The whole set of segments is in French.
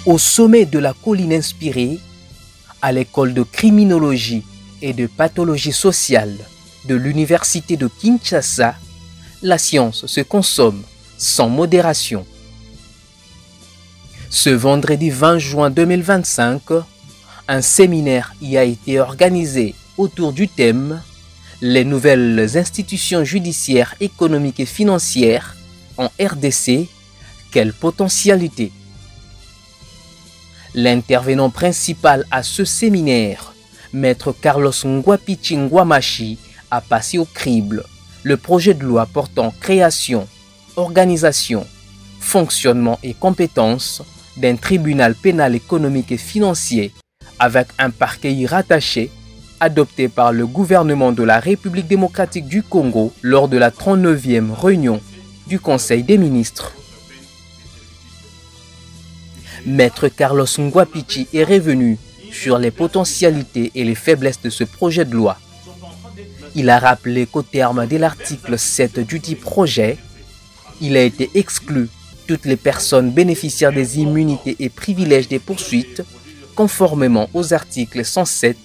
Au sommet de la colline inspirée, à l'école de criminologie et de pathologie sociale de l'université de Kinshasa, la science se consomme sans modération. Ce vendredi 20 juin 2025, un séminaire y a été organisé autour du thème « Les nouvelles institutions judiciaires, économiques et financières en RDC, quelle potentialité ?» L'intervenant principal à ce séminaire, Maître Carlos Ngwapichi Ngwamashi, a passé au crible le projet de loi portant création, organisation, fonctionnement et compétences d'un tribunal pénal économique et financier avec un parquet y rattaché, adopté par le gouvernement de la République démocratique du Congo lors de la 39e réunion du Conseil des ministres. Maître Carlos Ngwapichi est revenu sur les potentialités et les faiblesses de ce projet de loi. Il a rappelé qu'au terme de l'article 7 du dit projet, il a été exclu toutes les personnes bénéficiaires des immunités et privilèges des poursuites conformément aux articles 107,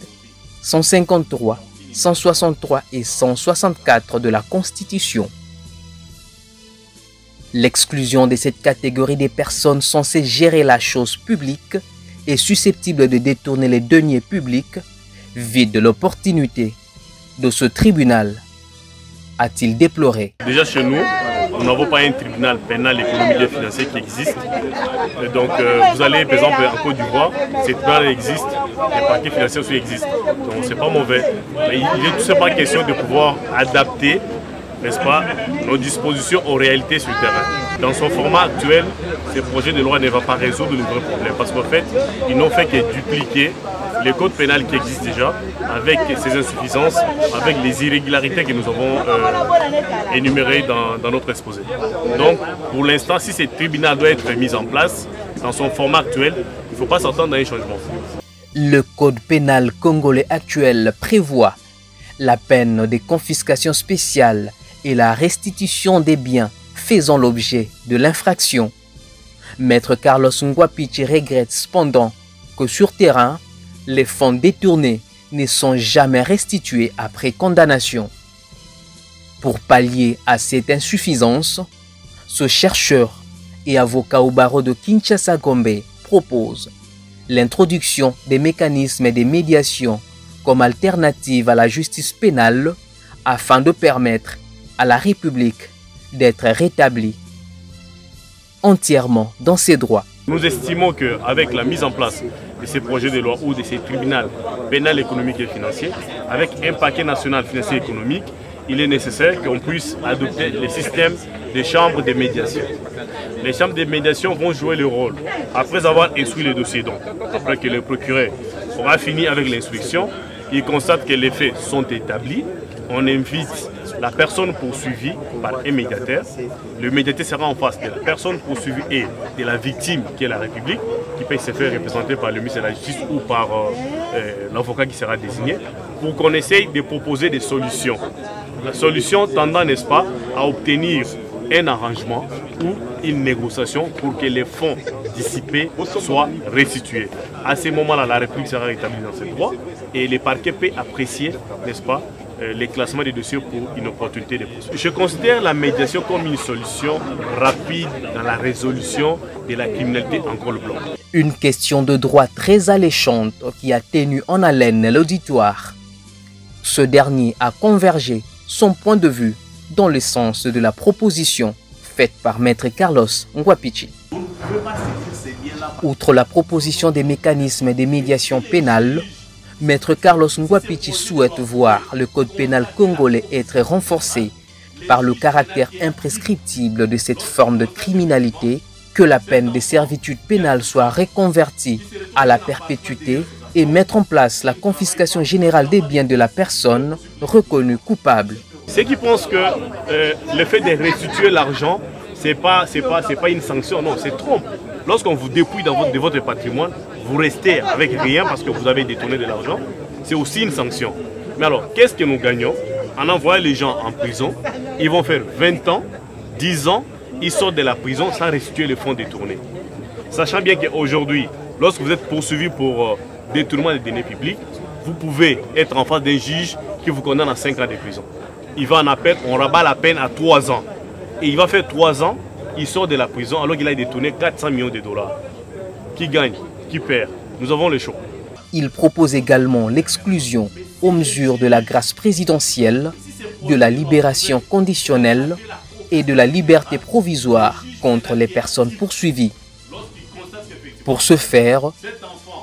153, 163 et 164 de la Constitution. L'exclusion de cette catégorie des personnes censées gérer la chose publique et susceptibles de détourner les deniers publics vide l'opportunité de ce tribunal, a-t-il déploré. Déjà chez nous, nous n'avons pas un tribunal pénal économique et financier qui existe. Et donc vous allez par exemple en Côte d'Ivoire, ce tribunal existe, les parquets financiers aussi existent. Donc c'est pas mauvais. Mais il est tout simplement question de pouvoir adapter, n'est-ce pas, nos dispositions aux réalités sur le terrain. Dans son format actuel, ce projet de loi ne va pas résoudre le vrai problème parce qu'en fait, ils n'ont fait que dupliquer les codes pénals qui existent déjà avec ces insuffisances, avec les irrégularités que nous avons énumérées dans notre exposé. Donc, pour l'instant, si ce tribunal doit être mis en place dans son format actuel, il ne faut pas s'attendre à un changement. Le code pénal congolais actuel prévoit la peine de confiscation spéciale et la restitution des biens faisant l'objet de l'infraction. Maître Carlos Ngwapichi regrette cependant que sur terrain, les fonds détournés ne sont jamais restitués après condamnation. Pour pallier à cette insuffisance, ce chercheur et avocat au barreau de Kinshasa Gombe propose l'introduction des mécanismes de médiation comme alternative à la justice pénale afin de permettre à la République d'être rétablie entièrement dans ses droits. Nous estimons qu'avec la mise en place de ces projets de loi ou de ces tribunaux pénal économique et financier, avec un paquet national financier et économique, il est nécessaire qu'on puisse adopter le système des chambres de médiation. Les chambres de médiation vont jouer le rôle, après avoir instruit le dossier, donc après que le procureur aura fini avec l'instruction, il constate que les faits sont établis, on invite la personne poursuivie par un médiateur. Le médiateur sera en face de la personne poursuivie et de la victime qui est la République, qui peut se faire représenter par le ministre de la Justice ou par l'avocat qui sera désigné, pour qu'on essaye de proposer des solutions. La solution tendant, n'est-ce pas, à obtenir un arrangement ou une négociation pour que les fonds dissipés soient restitués. À ce moment-là, la République sera rétablie dans ses droits et les parquets peuvent apprécier, n'est-ce pas, les classements des dossiers pour une opportunité de poursuite. Je considère la médiation comme une solution rapide dans la résolution de la criminalité en col blanc. Une question de droit très alléchante qui a tenu en haleine l'auditoire. Ce dernier a convergé son point de vue dans le sens de la proposition faite par Maître Carlos Ngwapichi. Outre la proposition des mécanismes de médiation pénale, Maître Carlos Ngwapichi souhaite voir le code pénal congolais être renforcé par le caractère imprescriptible de cette forme de criminalité, que la peine de servitude pénale soit reconvertie à la perpétuité et mettre en place la confiscation générale des biens de la personne reconnue coupable. Ceux qui pensent que le fait de restituer l'argent, ce n'est pas une sanction, non, c'est trompe. Lorsqu'on vous dépouille de votre patrimoine, vous restez avec rien parce que vous avez détourné de l'argent, c'est aussi une sanction. Mais alors, qu'est-ce que nous gagnons en envoyant les gens en prison? Ils vont faire 20 ans, 10 ans, ils sortent de la prison sans restituer les fonds détournés. Sachant bien qu'aujourd'hui, lorsque vous êtes poursuivi pour détournement des deniers publics, vous pouvez être en face d'un juge qui vous condamne à 5 ans de prison. Il va en appel, on rabat la peine à 3 ans. Et il va faire 3 ans, il sort de la prison alors qu'il a détourné 400 millions de dollars. Qui gagne? Qui perd? Nous avons le choix. Il propose également l'exclusion aux mesures de la grâce présidentielle, de la libération conditionnelle et de la liberté provisoire contre les personnes poursuivies. Pour ce faire,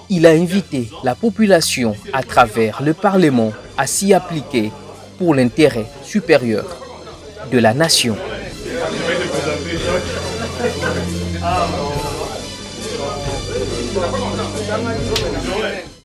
il a invité la population à travers le Parlement à s'y appliquer pour l'intérêt supérieur de la nation. Ah,